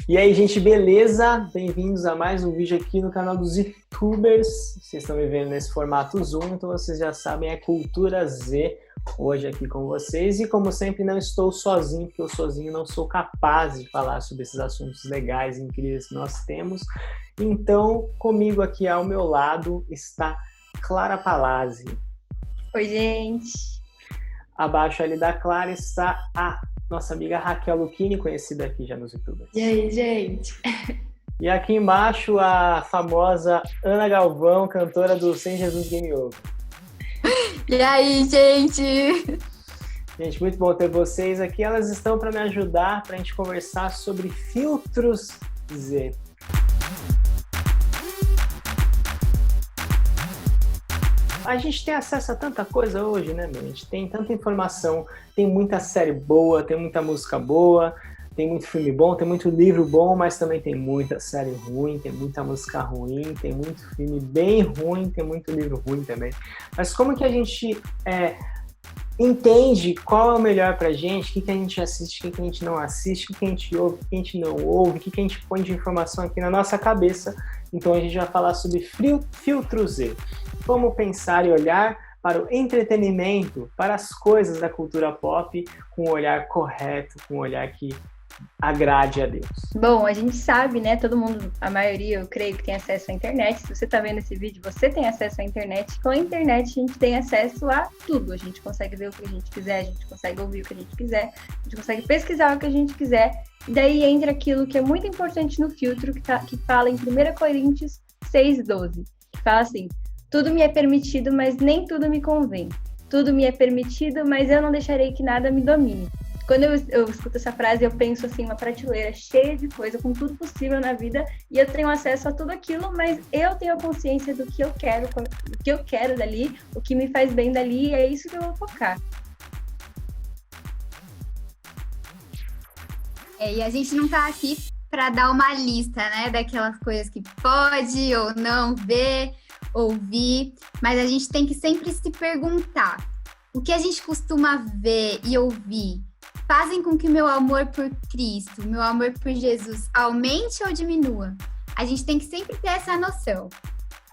E aí, gente, beleza? Bem-vindos a mais um vídeo aqui no canal dos YouTubers. Vocês estão me vendo nesse formato Zoom, então vocês já sabem, é Cultura Z hoje aqui com vocês. E como sempre, não estou sozinho, porque eu sozinho não sou capaz de falar sobre esses assuntos legais e incríveis que nós temos. Então, comigo aqui ao meu lado está Clara Palazzi. Oi, gente. Abaixo ali da Clara está a nossa amiga Raquel Lucchini, conhecida aqui já nos YouTubers. E aí, gente? E aqui embaixo a famosa Ana Galvão, cantora do Sem Jesus Game Over. E aí, gente? Gente, muito bom ter vocês aqui. Elas estão para me ajudar, para a gente conversar sobre filtros Z. A gente tem acesso a tanta coisa hoje, né, meu? A gente tem tanta informação, tem muita série boa, tem muita música boa, tem muito filme bom, tem muito livro bom, mas também tem muita série ruim, tem muita música ruim, tem muito filme bem ruim, tem muito livro ruim também. Mas como que a gente entende qual é o melhor pra gente, o que a gente assiste, o que a gente não assiste, o que a gente ouve, o que a gente não ouve, o que a gente põe de informação aqui na nossa cabeça. Então a gente vai falar sobre filtro Z. Como pensar e olhar para o entretenimento, para as coisas da cultura pop, com um olhar correto, com um olhar que agrade a Deus. Bom, a gente sabe, né? Todo mundo, a maioria, eu creio que tem acesso à internet. Se você está vendo esse vídeo, você tem acesso à internet. Com a internet, a gente tem acesso a tudo. A gente consegue ver o que a gente quiser, a gente consegue ouvir o que a gente quiser, a gente consegue pesquisar o que a gente quiser. E daí entra aquilo que é muito importante no filtro, que fala em 1 Coríntios 6:12, que fala assim: tudo me é permitido, mas nem tudo me convém. Tudo me é permitido, mas eu não deixarei que nada me domine. Quando eu escuto essa frase, eu penso assim, uma prateleira cheia de coisa, com tudo possível na vida, e eu tenho acesso a tudo aquilo, mas eu tenho a consciência do que eu quero dali, o que me faz bem dali, e é isso que eu vou focar. E a gente não tá aqui para dar uma lista, né, daquelas coisas que pode ou não ver, ouvir, mas a gente tem que sempre se perguntar: o que a gente costuma ver e ouvir fazem com que o meu amor por Cristo, meu amor por Jesus aumente ou diminua? A gente tem que sempre ter essa noção.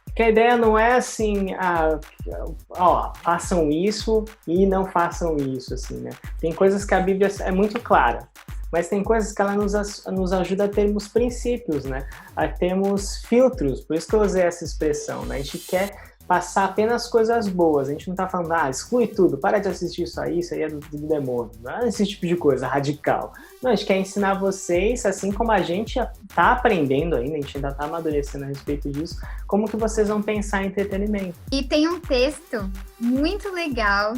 Porque a ideia não é assim, façam isso e não façam isso, assim, né? Tem coisas que a Bíblia é muito clara, mas tem coisas que ela nos ajuda a termos princípios, né? A termos filtros, por isso que eu usei essa expressão, né? A gente quer passar apenas coisas boas, a gente não tá falando, exclui tudo, para de assistir isso aí é do demônio, não é esse tipo de coisa radical. Não, a gente quer ensinar vocês, assim como a gente tá aprendendo ainda, a gente ainda tá amadurecendo a respeito disso, como que vocês vão pensar em entretenimento. E tem um texto muito legal,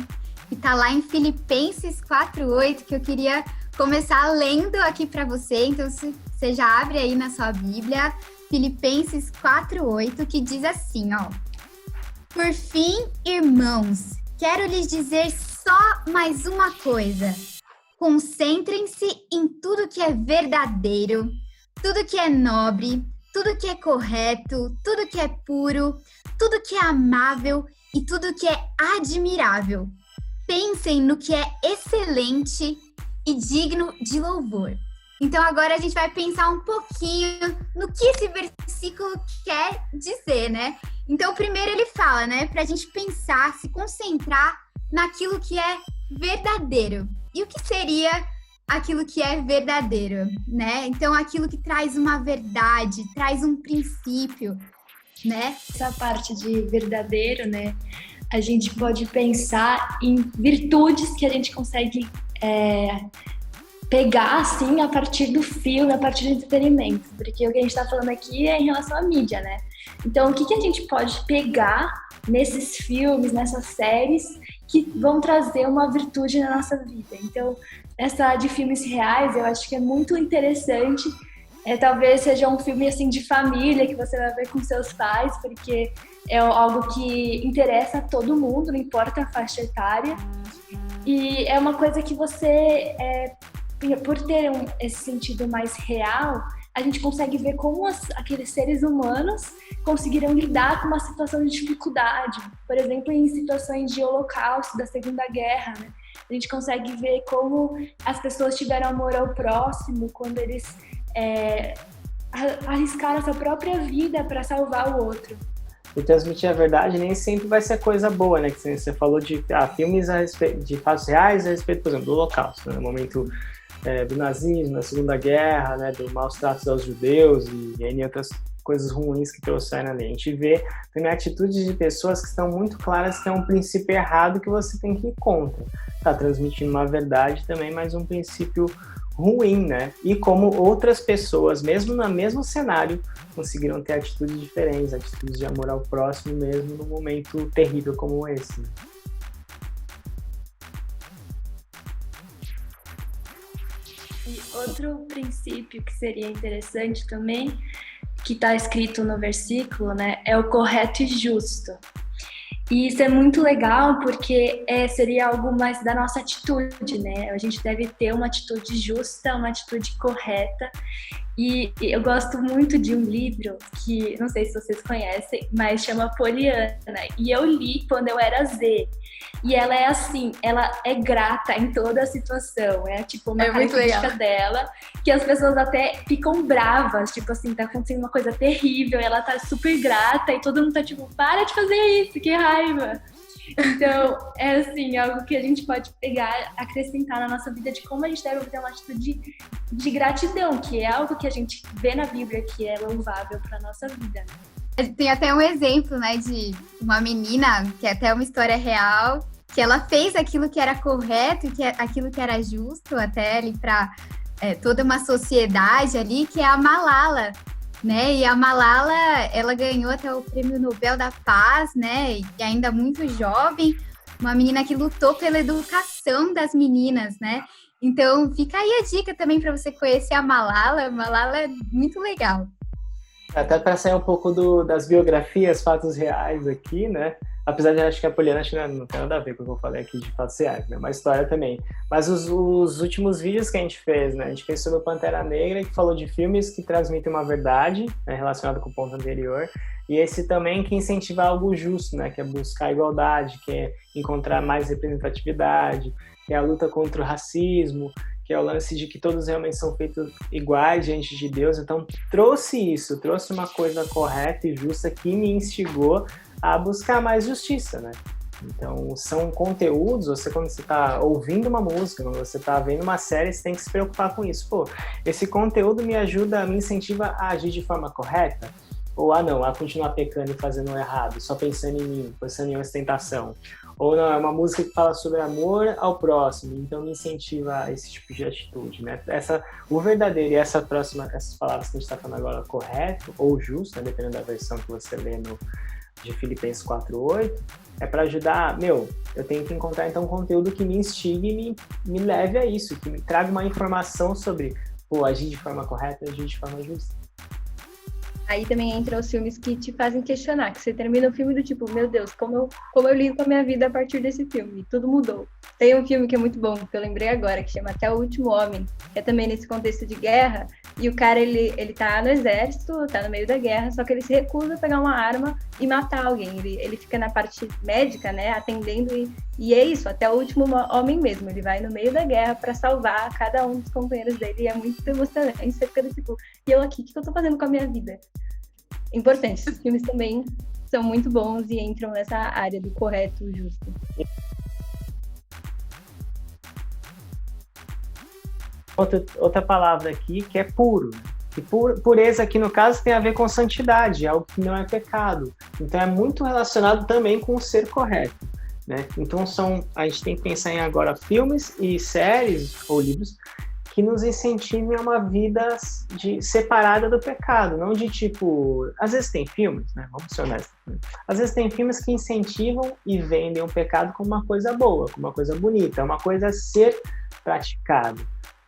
que tá lá em Filipenses 4:8, que eu queria começar lendo aqui para você. Então você já abre aí na sua Bíblia, Filipenses 4:8, que diz assim, ó: por fim, irmãos, quero lhes dizer só mais uma coisa. Concentrem-se em tudo que é verdadeiro, tudo que é nobre, tudo que é correto, tudo que é puro, tudo que é amável e tudo que é admirável. Pensem no que é excelente e digno de louvor. Então agora a gente vai pensar um pouquinho no que esse versículo quer dizer, né? Então primeiro ele fala, né, pra gente pensar, se concentrar naquilo que é verdadeiro. E o que seria aquilo que é verdadeiro, né? Então aquilo que traz uma verdade, traz um princípio, né? Essa parte de verdadeiro, né? A gente pode pensar em virtudes que a gente consegue pegar, assim, a partir do filme, a partir do entretenimento. Porque o que a gente está falando aqui é em relação à mídia, né? Então, o que a gente pode pegar nesses filmes, nessas séries, que vão trazer uma virtude na nossa vida? Então, essa de filmes reais, eu acho que é muito interessante. Talvez seja um filme, assim, de família, que você vai ver com seus pais, porque é algo que interessa a todo mundo, não importa a faixa etária. E é uma coisa que você, por ter esse sentido mais real, a gente consegue ver como aqueles seres humanos conseguiram lidar com uma situação de dificuldade. Por exemplo, em situações de holocausto, da Segunda Guerra, né? A gente consegue ver como as pessoas tiveram amor ao próximo, quando eles arriscar a sua própria vida para salvar o outro. E transmitir a verdade nem sempre vai ser coisa boa, né? Que você falou de filmes a respeito, de fatos reais a respeito, por exemplo, do Holocausto, né? No momento do nazismo, da Segunda Guerra, né? Do maus tratos aos judeus e outras coisas ruins que trouxeram ali. A gente vê também atitudes de pessoas que estão muito claras que é um princípio errado que você tem que ir contra. Tá transmitindo uma verdade também, mas um princípio ruim, né? E como outras pessoas, mesmo no mesmo cenário, conseguiram ter atitudes diferentes, atitudes de amor ao próximo mesmo num momento terrível como esse. E outro princípio que seria interessante também, que está escrito no versículo, né, é o correto e justo. E isso é muito legal porque seria algo mais da nossa atitude, né? A gente deve ter uma atitude justa, uma atitude correta. E eu gosto muito de um livro que, não sei se vocês conhecem, mas chama Poliana. E eu li quando eu era Z. E ela é assim, ela é grata em toda a situação. É tipo uma característica dela, que as pessoas até ficam bravas. Tipo assim, tá acontecendo uma coisa terrível, e ela tá super grata, e todo mundo tá tipo, para de fazer isso, que raiva. Então, é assim, algo que a gente pode pegar, acrescentar na nossa vida de como a gente deve ter uma atitude de gratidão, que é algo que a gente vê na Bíblia que é louvável pra nossa vida, né? Tem até um exemplo, né, de uma menina, que é até uma história real, que ela fez aquilo que era correto e aquilo que era justo até ali para toda uma sociedade ali, que é a Malala, né? E a Malala, ela ganhou até o Prêmio Nobel da Paz, né? E ainda muito jovem, uma menina que lutou pela educação das meninas, né? Então, fica aí a dica também para você conhecer a Malala. A Malala é muito legal. Até para sair um pouco das biografias, fatos reais aqui, né? Apesar de eu acho que a Poliana não tem nada a ver com o que eu falei aqui de fatos reais, né? Uma história também. Mas os últimos vídeos que a gente fez, né? A gente fez sobre o Pantera Negra, que falou de filmes que transmitem uma verdade, né? Relacionado com o ponto anterior. E esse também que incentiva algo justo, né? Que é buscar igualdade, que é encontrar mais representatividade, que é a luta contra o racismo, que é o lance de que todos realmente são feitos iguais diante de Deus. Então, trouxe uma coisa correta e justa que me instigou a buscar mais justiça, né? Então, são conteúdos, quando você está ouvindo uma música, quando você está vendo uma série, você tem que se preocupar com isso. Pô, esse conteúdo me ajuda, me incentiva a agir de forma correta? Ou, a continuar pecando e fazendo o errado, só pensando em mim, pensando em ostentação? Ou não, é uma música que fala sobre amor ao próximo, então me incentiva a esse tipo de atitude, né? O verdadeiro e essas palavras que a gente está falando agora, correto ou justo, né? Dependendo da versão que você lê de Filipenses 4:8, é para ajudar, eu tenho que encontrar então conteúdo que me instigue e me leve a isso, que me traga uma informação sobre, agir de forma correta e agir de forma justa. Aí também entram os filmes que te fazem questionar, que você termina o filme do tipo, meu Deus, como eu lido com a minha vida a partir desse filme, tudo mudou. Tem um filme que é muito bom, que eu lembrei agora, que chama Até o Último Homem, que é também nesse contexto de guerra, e o cara, ele tá no exército, tá no meio da guerra, só que ele se recusa a pegar uma arma e matar alguém. Ele fica na parte médica, né, atendendo, e é isso, até o último homem mesmo. Ele vai no meio da guerra pra salvar cada um dos companheiros dele, e é muito emocionante. Você fica tipo, e eu aqui, o que eu tô fazendo com a minha vida? Importante, esses filmes também são muito bons e entram nessa área do correto e justo. Outra palavra aqui que é puro. E pureza aqui no caso tem a ver com santidade, algo que não é pecado. Então é muito relacionado também com o ser correto, né? Então a gente tem que pensar em agora filmes e séries ou livros que nos incentivem a uma vida separada do pecado, não de tipo... Às vezes tem filmes, né? Vamos ser honestos. Né? Às vezes tem filmes que incentivam e vendem o pecado como uma coisa boa, como uma coisa bonita, uma coisa a ser praticada.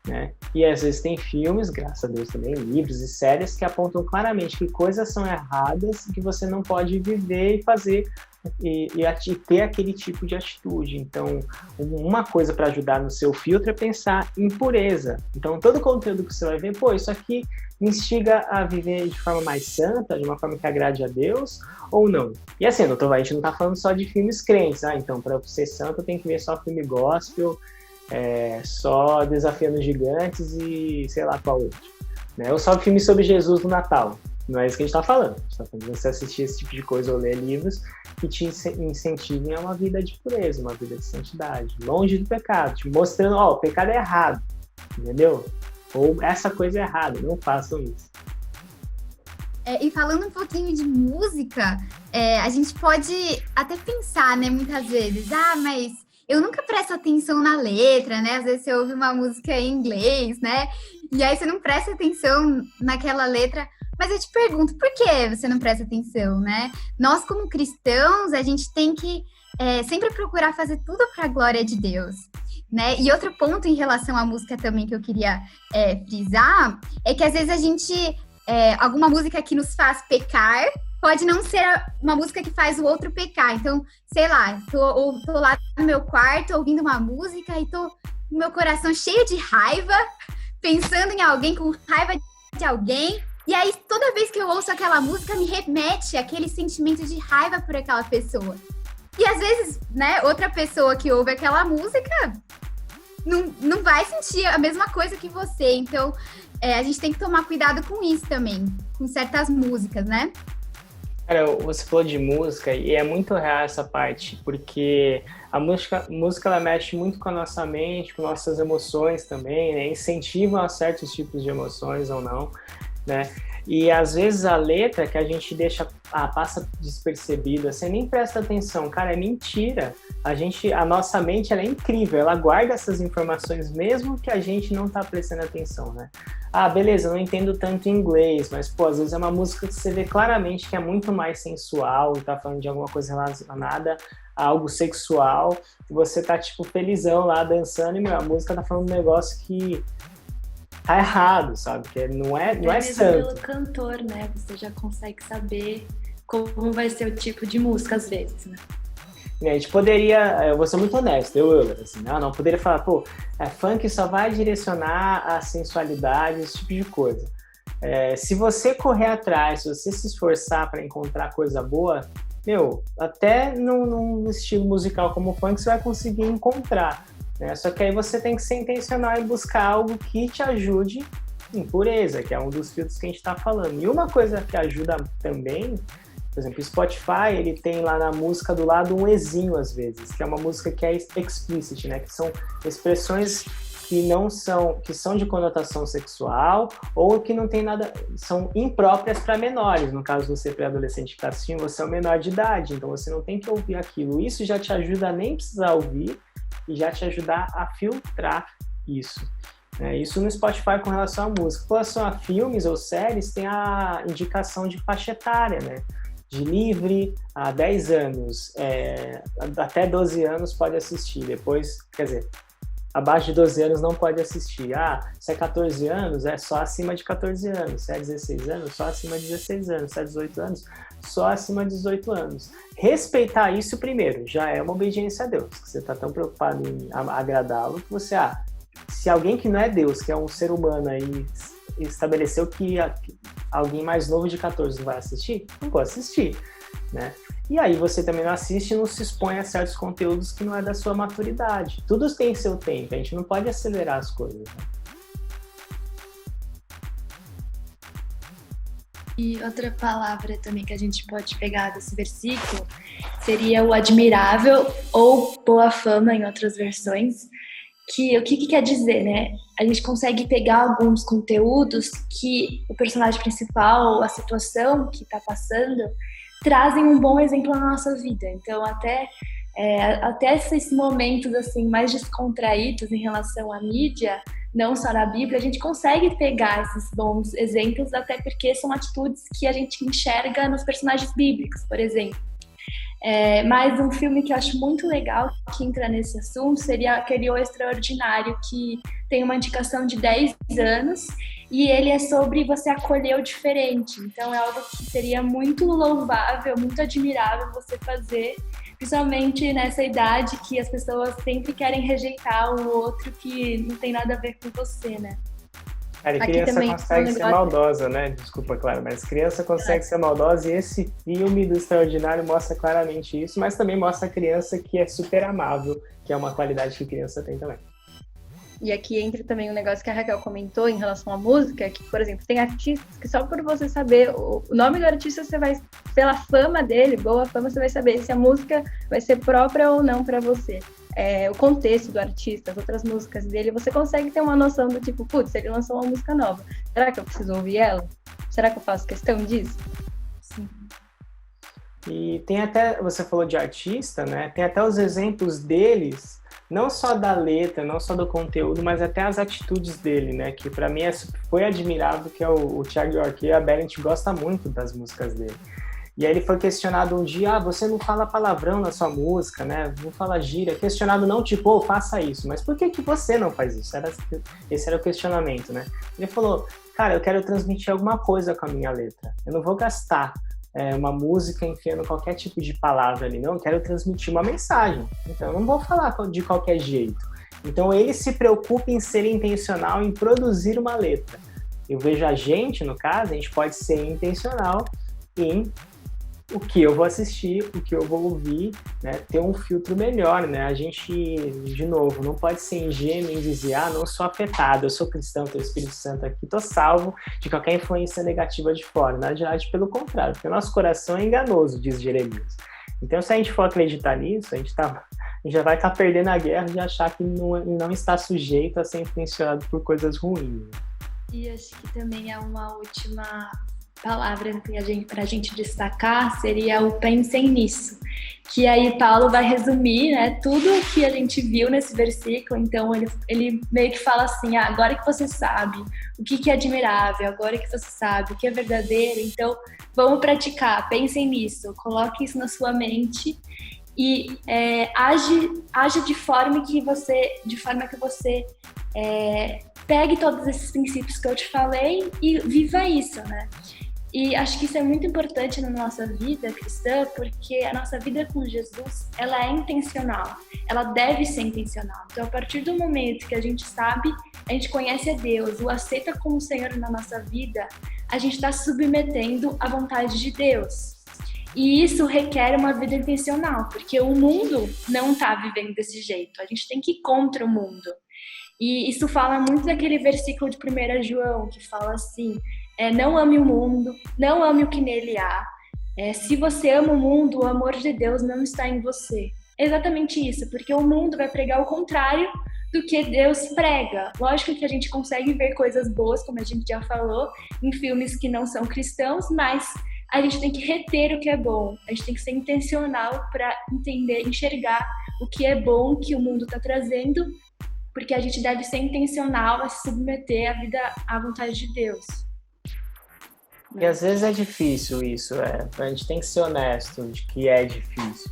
Né? E às vezes tem filmes, graças a Deus também, livros e séries que apontam claramente que coisas são erradas e que você não pode viver e fazer e ter aquele tipo de atitude. Então, uma coisa para ajudar no seu filtro é pensar em pureza. Então, todo conteúdo que você vai ver, isso aqui me instiga a viver de forma mais santa, de uma forma que agrade a Deus, ou não? E assim, a gente não está falando só de filmes crentes, então para ser santo tem que ver só filme gospel, só Desafiando Gigantes e sei lá qual outro. né? Ou só filme sobre Jesus no Natal. Não é isso que a gente está falando. A gente está falando de você assistir esse tipo de coisa ou ler livros que te incentivem a uma vida de pureza, uma vida de santidade, longe do pecado, te mostrando, ó, o pecado é errado, entendeu? Ou essa coisa é errada, não façam isso. E falando um pouquinho de música, a gente pode até pensar, né, muitas vezes, mas eu nunca presto atenção na letra, né? Às vezes você ouve uma música em inglês, né? E aí você não presta atenção naquela letra. Mas eu te pergunto, por que você não presta atenção, né? Nós, como cristãos, a gente tem que sempre procurar fazer tudo para a glória de Deus, né? E outro ponto em relação à música também que eu queria frisar é que às vezes a gente... alguma música que nos faz pecar pode não ser uma música que faz o outro pecar. Então, sei lá, tô lá no meu quarto ouvindo uma música e tô com meu coração cheio de raiva, pensando em alguém, com raiva de alguém. E aí, toda vez que eu ouço aquela música, me remete àquele sentimento de raiva por aquela pessoa. E às vezes, né, outra pessoa que ouve aquela música não vai sentir a mesma coisa que você. Então, a gente tem que tomar cuidado com isso também, com certas músicas, né? Cara, você falou de música e é muito real essa parte, porque a música ela mexe muito com a nossa mente, com nossas emoções também, né? Incentiva a certos tipos de emoções ou não, né? E às vezes a letra que a gente deixa, passa despercebida, você nem presta atenção, cara, é mentira. A nossa mente, ela é incrível, ela guarda essas informações mesmo que a gente não tá prestando atenção, né? Beleza, eu não entendo tanto inglês, mas, pô, às vezes é uma música que você vê claramente que é muito mais sensual, e tá falando de alguma coisa relacionada a algo sexual, e você tá, tipo, felizão lá, dançando, e, a música tá falando um negócio que tá errado, sabe? Que não é santo. Pelo cantor, né? Você já consegue saber como vai ser o tipo de música, às vezes, né? A gente poderia, eu vou ser muito honesto, eu assim, não poderia falar, funk só vai direcionar a sensualidade, esse tipo de coisa. Se você correr atrás, se você se esforçar para encontrar coisa boa, até num estilo musical como o funk você vai conseguir encontrar, né? Só que aí você tem que ser intencional e buscar algo que te ajude em pureza, que é um dos filtros que a gente está falando. E uma coisa que ajuda também, por exemplo, o Spotify, ele tem lá na música do lado um ezinho, às vezes, que é uma música que é explicit, né? Que são expressões que são de conotação sexual ou que não tem nada, são impróprias para menores. No caso, você pré-adolescente que está assistindo, você é o menor de idade, então você não tem que ouvir aquilo. Isso já te ajuda a nem precisar ouvir e já te ajudar a filtrar isso. Isso no Spotify com relação à música. Com relação a filmes ou séries, tem a indicação de faixa etária, né? De livre a 10 anos, até 12 anos pode assistir, depois, quer dizer, abaixo de 12 anos não pode assistir. Se é 14 anos, é só acima de 14 anos, se é 16 anos, só acima de 16 anos, se é 18 anos, só acima de 18 anos. Respeitar isso primeiro, já é uma obediência a Deus, que você está tão preocupado em agradá-lo, que você, se alguém que não é Deus, que é um ser humano aí, estabeleceu que alguém mais novo de 14 não vai assistir, não pode assistir, né? E aí você também não assiste e não se expõe a certos conteúdos que não é da sua maturidade. Tudo tem seu tempo, a gente não pode acelerar as coisas, né? E outra palavra também que a gente pode pegar desse versículo seria o admirável ou boa fama em outras versões. O que quer dizer, né? A gente consegue pegar alguns conteúdos que o personagem principal, a situação que está passando, trazem um bom exemplo na nossa vida. Então, até esses momentos assim mais descontraídos em relação à mídia, não só na Bíblia, a gente consegue pegar esses bons exemplos, até porque são atitudes que a gente enxerga nos personagens bíblicos, por exemplo. Mas um filme que eu acho muito legal que entra nesse assunto seria aquele O Extraordinário, que tem uma indicação de 10 anos e ele é sobre você acolher o diferente. Então é algo que seria muito louvável, muito admirável você fazer, principalmente nessa idade que as pessoas sempre querem rejeitar o outro que não tem nada a ver com você, né? Cara, criança consegue ser maldosa, né? Desculpa, claro, mas criança consegue ser maldosa e esse filme do Extraordinário mostra claramente isso, mas também mostra a criança que é super amável, que é uma qualidade que criança tem também. E aqui entra também um negócio que a Raquel comentou em relação à música, que, por exemplo, tem artistas que só por você saber o nome do artista, você vai, pela fama dele, boa fama, você vai saber se a música vai ser própria ou não para você. O contexto do artista, as outras músicas dele, você consegue ter uma noção do tipo, putz, ele lançou uma música nova, será que eu preciso ouvir ela? Será que eu faço questão disso? Sim. E tem até, você falou de artista, né? Tem até os exemplos deles, não só da letra, não só do conteúdo, mas até as atitudes dele, né? Que para mim foi admirável, que é o Thiago York e a Beth, a gente gosta muito das músicas dele. E aí ele foi questionado um dia, você não fala palavrão na sua música, né? Não fala gíria. Questionado não tipo, faça isso, mas por que você não faz isso? Esse era o questionamento, né? Ele falou, cara, eu quero transmitir alguma coisa com a minha letra. Eu não vou gastar uma música enfiando qualquer tipo de palavra ali, não. Eu quero transmitir uma mensagem. Então eu não vou falar de qualquer jeito. Então ele se preocupa em ser intencional, em produzir uma letra. Eu vejo a gente, no caso, a gente pode ser intencional em o que eu vou assistir, o que eu vou ouvir, né, ter um filtro melhor, né, a gente, de novo, não pode ser ingênuo em dizer, não sou afetado, eu sou cristão, tenho o Espírito Santo aqui, tô salvo de qualquer influência negativa de fora, na verdade, pelo contrário, porque o nosso coração é enganoso, diz Jeremias. Então, se a gente for acreditar nisso, a gente já vai estar perdendo a guerra de achar que não está sujeito a ser influenciado por coisas ruins. E acho que também é uma última palavra para a gente destacar seria o pensem nisso, que aí Paulo vai resumir, né, tudo o que a gente viu nesse versículo. Então ele meio que fala assim, agora que você sabe o que é admirável, agora que você sabe o que é verdadeiro, então vamos praticar, pensem nisso, coloque isso na sua mente e age de forma que você pegue todos esses princípios que eu te falei e viva isso, né? E acho que isso é muito importante na nossa vida cristã, porque a nossa vida com Jesus, ela é intencional, ela deve ser intencional. Então, a partir do momento que a gente sabe, a gente conhece a Deus, o aceita como Senhor na nossa vida, a gente está submetendo à vontade de Deus. E isso requer uma vida intencional, porque o mundo não está vivendo desse jeito, a gente tem que ir contra o mundo. E isso fala muito daquele versículo de 1 João, que fala assim, não ame o mundo, não ame o que nele há. Se você ama o mundo, o amor de Deus não está em você. É exatamente isso, porque o mundo vai pregar o contrário do que Deus prega. Lógico que a gente consegue ver coisas boas, como a gente já falou, em filmes que não são cristãos, mas a gente tem que reter o que é bom. A gente tem que ser intencional para entender, enxergar o que é bom que o mundo está trazendo, porque a gente deve ser intencional a se submeter a vida à vontade de Deus. E às vezes é difícil isso, a gente tem que ser honesto de que é difícil.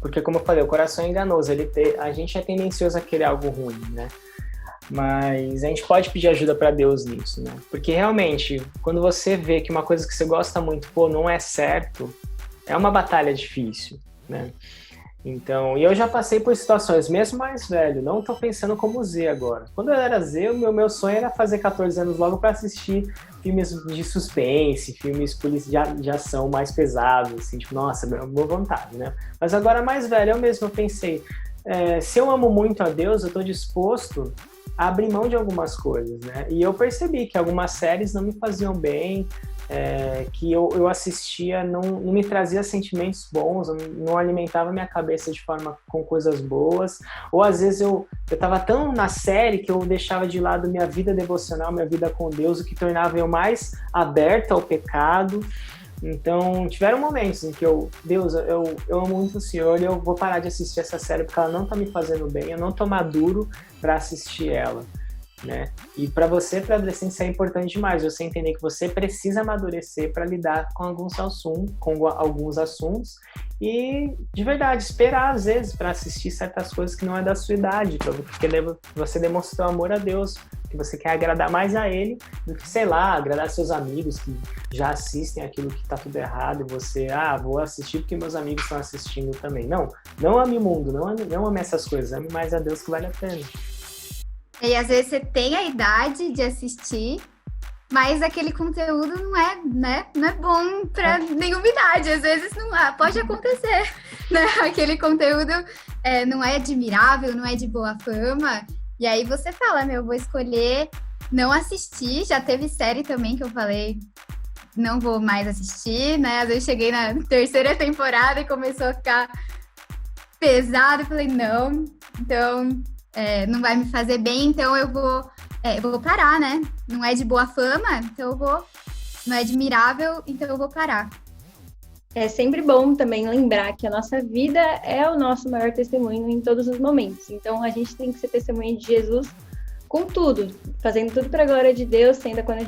Porque, como eu falei, o coração é enganoso, a gente é tendencioso a querer algo ruim, né? Mas a gente pode pedir ajuda para Deus nisso, né? Porque realmente, quando você vê que uma coisa que você gosta muito, não é certo, é uma batalha difícil, né? Então, e eu já passei por situações, mesmo mais velho, não tô pensando como Z agora. Quando eu era Z, o meu sonho era fazer 14 anos logo para assistir filmes de suspense, filmes de ação mais pesados, assim, tipo, nossa, boa vontade, né? Mas agora mais velho, eu pensei, se eu amo muito a Deus, eu tô disposto a abrir mão de algumas coisas, né? E eu percebi que algumas séries não me faziam bem, que eu assistia, não me trazia sentimentos bons, não alimentava minha cabeça de forma com coisas boas, ou às vezes eu estava tão na série que eu deixava de lado minha vida devocional, minha vida com Deus, o que tornava eu mais aberto ao pecado. Então, tiveram momentos em que Deus, eu amo muito o Senhor e eu vou parar de assistir essa série porque ela não tá me fazendo bem, eu não tô maduro para assistir ela, né? E para você, para adolescência, é importante demais você entender que você precisa amadurecer para lidar com alguns assuntos e, de verdade, esperar às vezes para assistir certas coisas que não é da sua idade, porque você demonstrou amor a Deus, que você quer agradar mais a Ele do que, sei lá, agradar seus amigos que já assistem aquilo que tá tudo errado e você, vou assistir porque meus amigos estão assistindo também. Não ame o mundo, não ame essas coisas, ame mais a Deus que vale a pena. E às vezes você tem a idade de assistir, mas aquele conteúdo não é bom para nenhuma idade. Às vezes não pode acontecer, né? Aquele conteúdo não é admirável, não é de boa fama. E aí você fala, vou escolher não assistir. Já teve série também que eu falei, não vou mais assistir, né? Às vezes cheguei na terceira temporada e começou a ficar pesado. Eu falei, não, então não vai me fazer bem, então eu vou parar, né? Não é de boa fama, então não é admirável, então eu vou parar. É sempre bom também lembrar que a nossa vida é o nosso maior testemunho em todos os momentos. Então, a gente tem que ser testemunha de Jesus com tudo, fazendo tudo para a glória de Deus, sendo quando a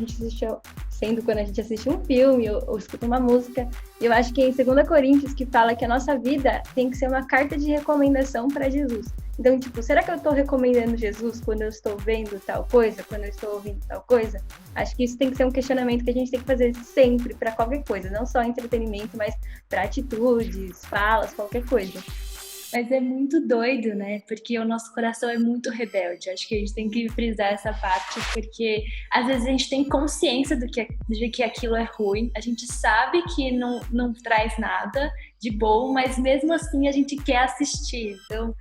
gente assiste um filme ou escuta uma música. E eu acho que é em 2 Coríntios que fala que a nossa vida tem que ser uma carta de recomendação para Jesus. Então, será que eu estou recomendando Jesus quando eu estou vendo tal coisa, quando eu estou ouvindo tal coisa? Acho que isso tem que ser um questionamento que a gente tem que fazer sempre para qualquer coisa, não só entretenimento, mas para atitudes, falas, qualquer coisa. Mas é muito doido, né? Porque o nosso coração é muito rebelde. Acho que a gente tem que frisar essa parte, porque às vezes a gente tem consciência de que aquilo é ruim, a gente sabe que não traz nada de bom, mas mesmo assim a gente quer assistir. Então,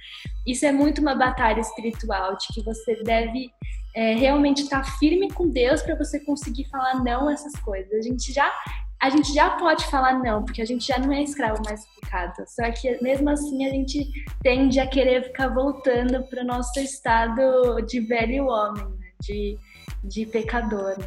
isso é muito uma batalha espiritual, de que você deve realmente estar firme com Deus para você conseguir falar não a essas coisas. A gente já pode falar não, porque a gente já não é escravo mais do pecado. Só que mesmo assim a gente tende a querer ficar voltando para o nosso estado de velho homem, né? de pecador.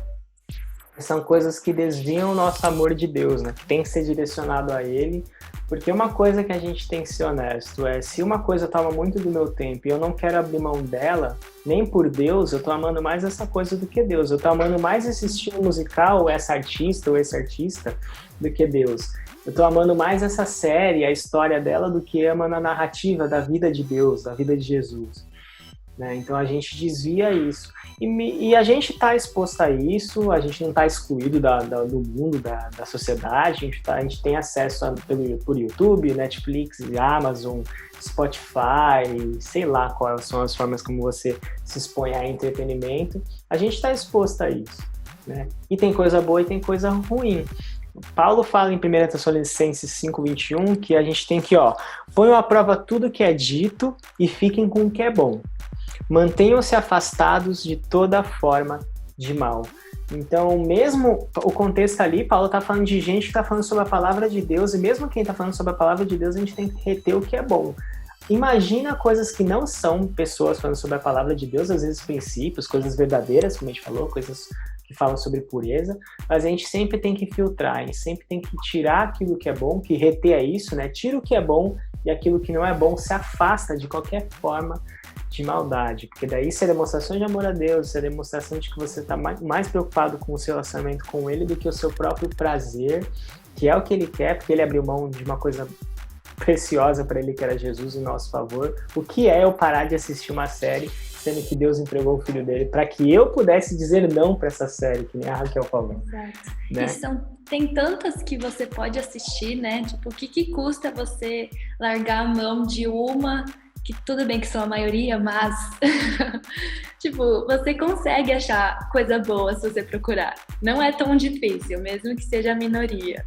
São coisas que desviam o nosso amor de Deus, né? Que tem que ser direcionado a Ele. Porque uma coisa que a gente tem que ser honesto se uma coisa toma muito do meu tempo e eu não quero abrir mão dela, nem por Deus, eu tô amando mais essa coisa do que Deus. Eu tô amando mais esse estilo musical, ou essa artista, ou esse artista, do que Deus. Eu tô amando mais essa série, a história dela, do que amando a narrativa da vida de Deus, da vida de Jesus. Né? Então a gente desvia isso. E a gente está exposto a isso, a gente não está excluído do mundo, da sociedade, a gente tem acesso por YouTube, Netflix, Amazon, Spotify, sei lá quais são as formas como você se expõe a entretenimento. A gente está exposto a isso. Né? E tem coisa boa e tem coisa ruim. Paulo fala em 1 Tessalonicenses 5:21 que a gente tem que, ponham à prova tudo que é dito e fiquem com o que é bom. Mantenham-se afastados de toda forma de mal. Então, mesmo o contexto ali, Paulo está falando de gente que está falando sobre a palavra de Deus, e mesmo quem está falando sobre a palavra de Deus, a gente tem que reter o que é bom. Imagina coisas que não são pessoas falando sobre a palavra de Deus, às vezes princípios, coisas verdadeiras, como a gente falou, coisas que falam sobre pureza, mas a gente sempre tem que filtrar, a gente sempre tem que tirar aquilo que é bom, que reter é isso, né? Tira o que é bom e aquilo que não é bom se afasta de qualquer forma de maldade, porque daí isso é demonstração de amor a Deus, isso é demonstração de que você está mais preocupado com o seu relacionamento com Ele do que o seu próprio prazer, que é o que Ele quer, porque Ele abriu mão de uma coisa preciosa para Ele, que era Jesus em nosso favor. O que é eu parar de assistir uma série, sendo que Deus entregou o Filho dele para que eu pudesse dizer não para essa série, que nem a Raquel falou. Exato. Né? Tem tantas que você pode assistir, né? Tipo, o que custa você largar a mão de uma, que tudo bem que são a maioria, mas tipo, você consegue achar coisa boa se você procurar. Não é tão difícil, mesmo que seja a minoria.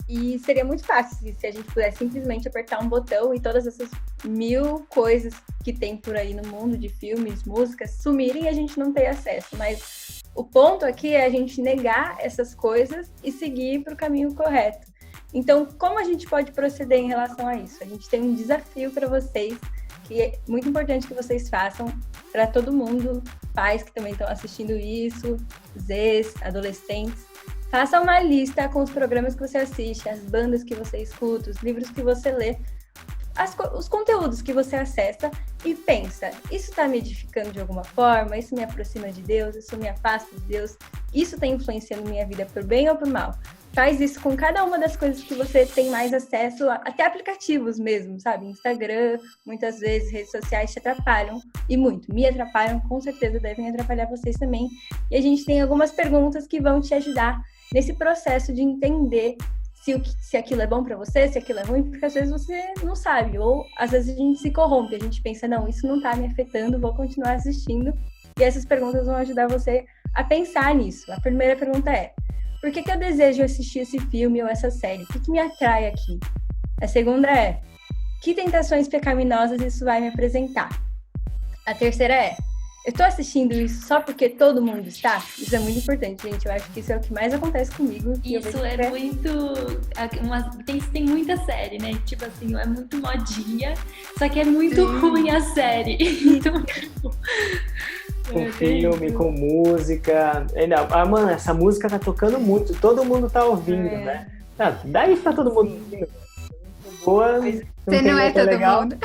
E seria muito fácil se a gente pudesse simplesmente apertar um botão e todas essas 1000 coisas que tem por aí no mundo de filmes, músicas, sumirem e a gente não ter acesso. Mas o ponto aqui é a gente negar essas coisas e seguir para o caminho correto. Então, como a gente pode proceder em relação a isso? A gente tem um desafio para vocês, que é muito importante que vocês façam para todo mundo, pais que também estão assistindo isso, Zs, adolescentes. Faça uma lista com os programas que você assiste, as bandas que você escuta, os livros que você lê, os conteúdos que você acessa e pensa, isso está me edificando de alguma forma? Isso me aproxima de Deus? Isso me afasta de Deus? Isso está influenciando minha vida por bem ou por mal? Faz isso com cada uma das coisas que você tem mais acesso, até aplicativos mesmo, sabe? Instagram, muitas vezes redes sociais te atrapalham, e muito, me atrapalham, com certeza devem atrapalhar vocês também. E a gente tem algumas perguntas que vão te ajudar nesse processo de entender se aquilo é bom para você, se aquilo é ruim, porque às vezes você não sabe, ou às vezes a gente se corrompe, a gente pensa, não, isso não tá me afetando, vou continuar assistindo, e essas perguntas vão ajudar você a pensar nisso. A primeira pergunta é, por que eu desejo assistir esse filme ou essa série? O que me atrai aqui? A segunda é, que tentações pecaminosas isso vai me apresentar? A terceira é: eu tô assistindo isso só porque todo mundo está? Isso é muito importante, gente. Eu acho que isso é o que mais acontece comigo. Isso é muito... Tem muita série, né? Tipo assim, é muito modinha, só que é muito ruim a série. Então, Com filme, com música. Mano, essa música tá tocando muito, todo mundo tá ouvindo, né? Daí tá todo mundo ouvindo. Boa, Você não é todo legal. mundo.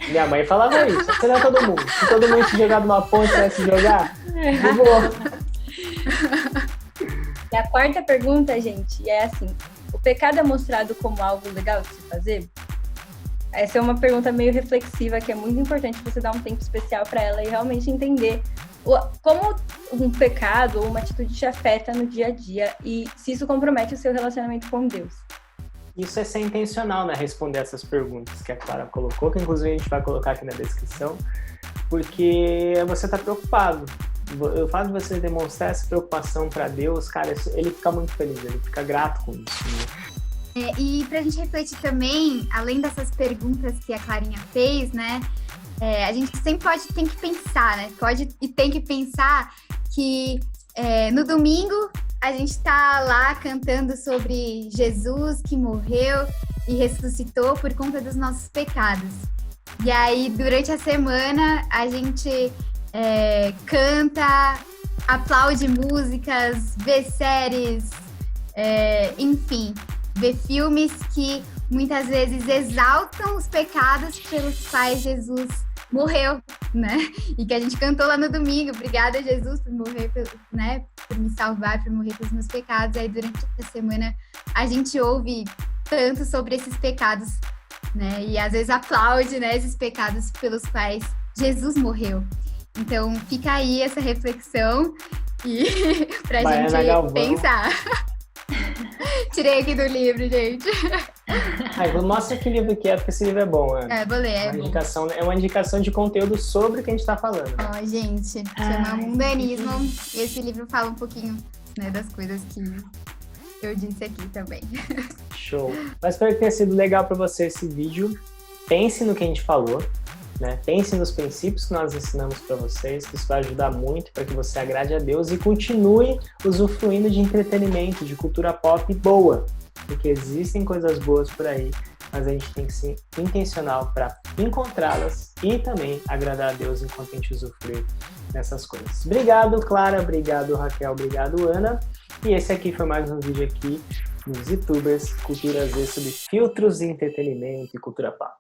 Minha mãe falava isso, você não é todo mundo. Se todo mundo se jogar numa ponte, você vai se jogar? De boa. E a quarta pergunta, gente, é assim: o pecado é mostrado como algo legal de se fazer? Essa é uma pergunta meio reflexiva, que é muito importante você dar um tempo especial para ela e realmente entender como um pecado ou uma atitude te afeta no dia a dia e se isso compromete o seu relacionamento com Deus. Isso é ser intencional, né? Responder essas perguntas que a Clara colocou, que inclusive a gente vai colocar aqui na descrição, porque você está preocupado. O fato de você demonstrar essa preocupação para Deus, cara, ele fica muito feliz, ele fica grato com isso, né? E pra gente refletir também, além dessas perguntas que a Clarinha fez, né? A gente sempre tem que pensar, né? Pode e tem que pensar que no domingo a gente tá lá cantando sobre Jesus que morreu e ressuscitou por conta dos nossos pecados. E aí, durante a semana, a gente canta, aplaude músicas, vê séries, enfim, vê filmes que muitas vezes exaltam os pecados pelos quais Jesus morreu, né? E que a gente cantou lá no domingo: obrigada, Jesus, por morrer, por me salvar, por morrer pelos meus pecados. E aí, durante a semana, a gente ouve tanto sobre esses pecados, né? E às vezes aplaude, né, esses pecados pelos quais Jesus morreu. Então, fica aí essa reflexão e pra Baiana gente Galvão. pensar. Tirei aqui do livro, gente. Mostra que livro que é, porque esse livro é bom, Ana. Vou ler. É uma indicação de conteúdo sobre o que a gente tá falando. Ó, gente, chama Mundanismo. E esse livro fala um pouquinho, né, das coisas que eu disse aqui também. Show. Mas espero que tenha sido legal para você esse vídeo. Pense no que a gente falou, né? Pense nos princípios que nós ensinamos para vocês, que isso vai ajudar muito para que você agrade a Deus e continue usufruindo de entretenimento, de cultura pop boa, porque existem coisas boas por aí, mas a gente tem que ser intencional para encontrá-las e também agradar a Deus enquanto a gente usufrui dessas coisas. Obrigado, Clara, obrigado, Raquel, obrigado, Ana. E esse aqui foi mais um vídeo aqui nos YouTubers Cultura Z sobre filtros de entretenimento e cultura pop.